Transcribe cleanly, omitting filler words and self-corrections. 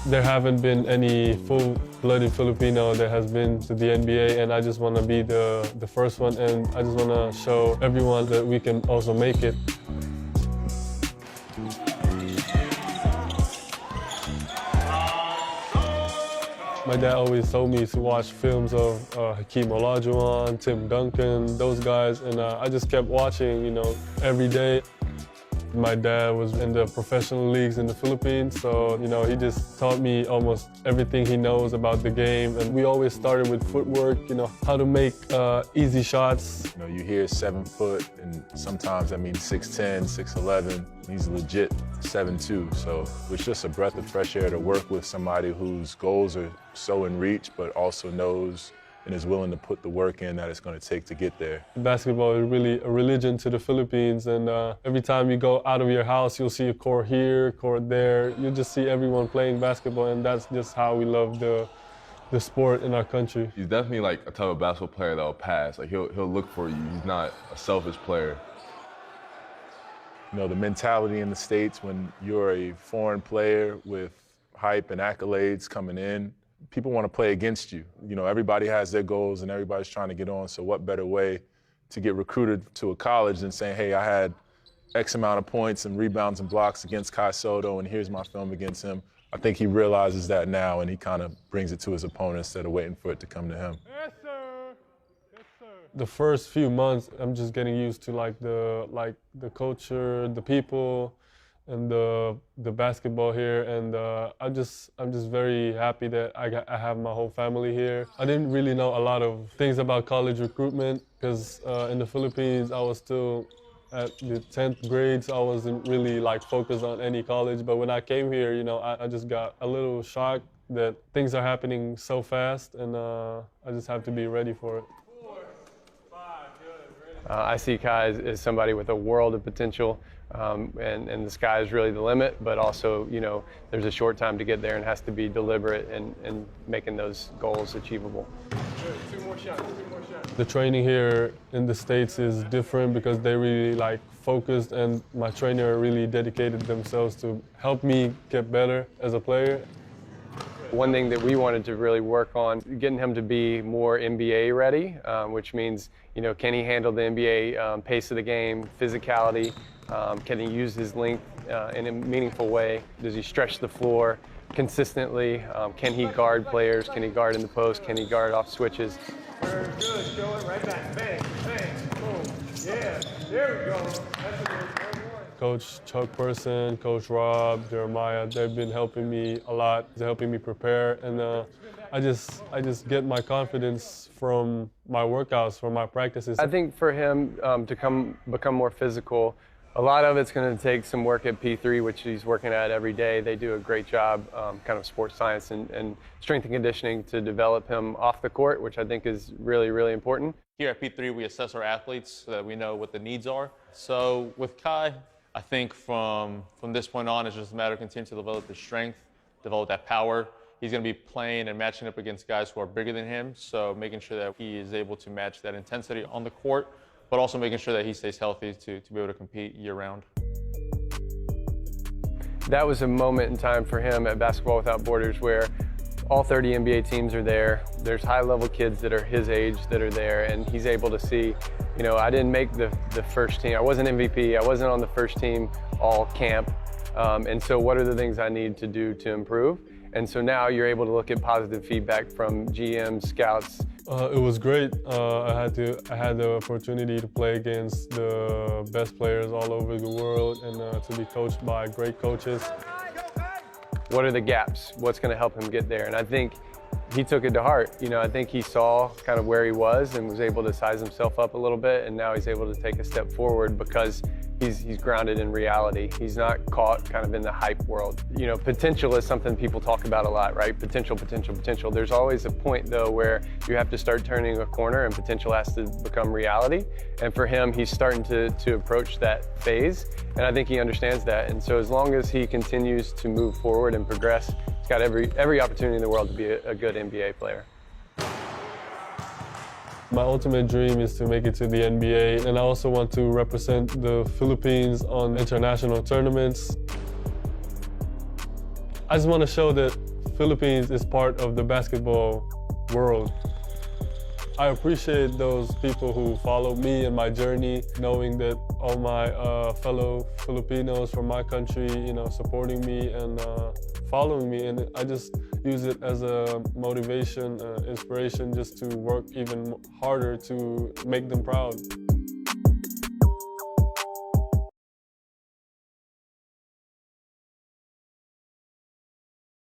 There haven't been any full-blooded Filipino that has been to the NBA, and I just want to be the first one, and I just want to show everyone that we can also make it. My dad always told me to watch films of Hakeem Olajuwon, Tim Duncan, those guys, and I just kept watching, every day. My dad was in the professional leagues in the Philippines, so, he just taught me almost everything he knows about the game. And we always started with footwork, how to make easy shots. You hear 7 foot, and sometimes that means 6'10", 6'11". He's legit 7'2", so it's just a breath of fresh air to work with somebody whose goals are so in reach, but also knows and is willing to put the work in that it's going to take to get there. Basketball is really a religion to the Philippines, and every time you go out of your house, you'll see a court here, court there. You'll just see everyone playing basketball, and that's just how we love the sport in our country. He's definitely like a type of basketball player that'll pass. Like he'll look for you. He's not a selfish player. The mentality in the States when you're a foreign player with hype and accolades coming in, people want to play against you. Everybody has their goals and everybody's trying to get on, so what better way to get recruited to a college than saying, hey, I had X amount of points and rebounds and blocks against Sotto, and here's my film against him. I think he realizes that now, and he kind of brings it to his opponent instead of waiting for it to come to him. Yes, sir. The first few months, I'm just getting used to the culture, the people, and the basketball here, and I'm just very happy that I have my whole family here. I didn't really know a lot of things about college recruitment because in the Philippines I was still at the 10th grade, so I wasn't really focused on any college. But when I came here, I just got a little shocked that things are happening so fast, and I just have to be ready for it. I see Kai as somebody with a world of potential, and the sky is really the limit, but also, there's a short time to get there and has to be deliberate in making those goals achievable. Two more shots. The training here in the States is different because they really focused, and my trainer really dedicated themselves to help me get better as a player. One thing that we wanted to really work on, getting him to be more NBA ready, which means, can he handle the NBA pace of the game, physicality? Can he use his length in a meaningful way? Does he stretch the floor consistently? Can he guard players? Can he guard in the post? Can he guard off switches? Very good. Show it right back. Bang, bang, boom. Yeah, there we go. That's a good one. Coach Chuck Person, Coach Rob, Jeremiah, they've been helping me a lot. They're helping me prepare, and I just get my confidence from my workouts, from my practices. I think for him to become more physical, a lot of it's going to take some work at P3, which he's working at every day. They do a great job, kind of sports science and strength and conditioning to develop him off the court, which I think is really, really important. Here at P3, we assess our athletes so that we know what the needs are. So with Kai, I think from this point on, it's just a matter of continuing to develop his strength, develop that power. He's going to be playing and matching up against guys who are bigger than him, so making sure that he is able to match that intensity on the court, but also making sure that he stays healthy to be able to compete year-round. That was a moment in time for him at Basketball Without Borders where all 30 NBA teams are there. There's high-level kids that are his age that are there, and he's able to see, I didn't make the first team. I wasn't MVP. I wasn't on the first team all camp. And so what are the things I need to do to improve? And so now you're able to look at positive feedback from GMs, scouts. It was great. I had the opportunity to play against the best players all over the world, and to be coached by great coaches. What are the gaps? What's going to help him get there? And I think he took it to heart. I think he saw kind of where he was and was able to size himself up a little bit, and now he's able to take a step forward because he's grounded in reality. He's not caught kind of in the hype world. Potential is something people talk about a lot, right? Potential, potential, potential. There's always a point, though, where you have to start turning a corner and potential has to become reality. And for him, he's starting to approach that phase, and I think he understands that. And so as long as he continues to move forward and progress, he's got every opportunity in the world to be a good NBA player. My ultimate dream is to make it to the NBA, and I also want to represent the Philippines on international tournaments. I just want to show that Philippines is part of the basketball world. I appreciate those people who follow me and my journey, knowing that all my fellow Filipinos from my country, supporting me and following me. And I just use it as a motivation, inspiration, just to work even harder to make them proud.